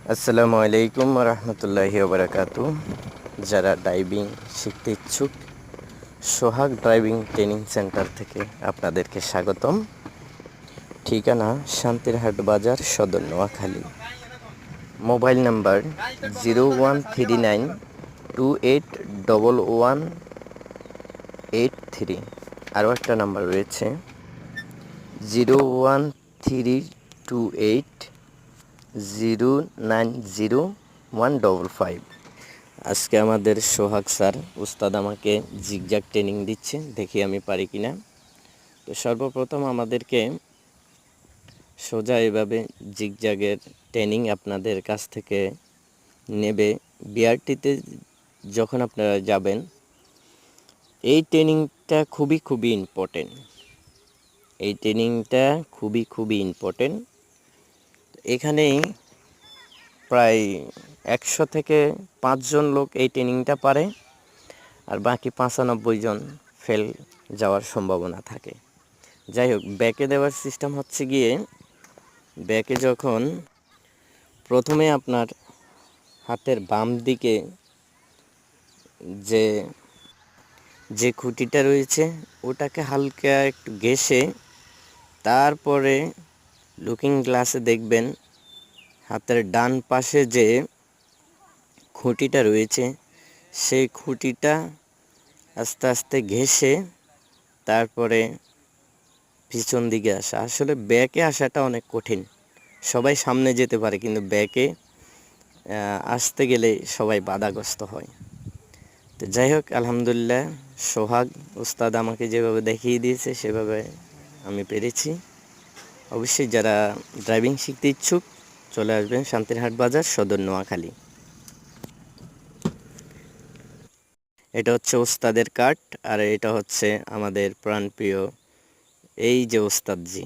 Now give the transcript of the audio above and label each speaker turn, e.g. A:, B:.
A: আসসালামু আলাইকুম রহমতুল্লাহি ওবরাকাতু। যারা ড্রাইভিং শিখতে ইচ্ছুক, সোহাগ ড্রাইভিং ট্রেনিং সেন্টার থেকে আপনাদেরকে স্বাগতম। ঠিকানা শান্তিরহাট বাজার, সদর নোয়াখালী। Mobile number 0139281183। আরও একটা নাম্বার রয়েছে 01328090155। আজকে আমাদের সোহাগ স্যার উস্তাদ আমাকে জিগজ্যাগ ট্রেনিং দিচ্ছে, দেখি আমি পারি কিনা। তো সর্বপ্রথম আমাদেরকে সোজা এভাবে জিগজ্যাগের ট্রেনিং আপনাদের কাছ থেকে নেবে। বিআরটিতে যখন আপনারা যাবেন, এই ট্রেনিংটা খুবই ইম্পর্টেন্ট। এই ট্রেনিংটা খুবই ইম্পর্টেন্ট। এখানেই প্রায় 100 থেকে 5 জন লোক এই ট্রেনিংটা পারে, আর বাকি 95 জন ফেল যাওয়ার সম্ভাবনা থাকে। যাই হোক, ব্যাকে দেওয়ার সিস্টেম হচ্ছে গিয়ে, ব্যাকে যখন প্রথমে আপনার হাতের বাম দিকে যে যে খুঁটিটা রয়েছে ওটাকে হালকা একটু ঘেঁষে, তারপরে লুকিং গ্লাসে দেখবেন হাতের ডান পাশে যে খুঁটিটা রয়েছে সেই খুঁটিটা আস্তে আস্তে ঘেঁষে তারপরে পিছন দিকে আসা। আসলে ব্যাকে আসাটা অনেক কঠিন। সবাই সামনে যেতে পারে, কিন্তু ব্যাকে আসতে গেলে সবাই বাধাগ্রস্ত হয়। তো যাই হোক, আলহামদুলিল্লাহ সোহাগ উস্তাদ আমাকে যেভাবে দেখিয়ে দিয়েছে সেভাবে আমি পেরেছি। অবশ্যই যারা ড্রাইভিং শিখতে ইচ্ছুক চলে আসবেন শান্তিরহাট বাজার, সদর নোয়াখালী। এটা হচ্ছে ওস্তাদের কার্ড, আর এটা হচ্ছে আমাদের প্রাণপ্রিয় এই যে ওস্তাদজি।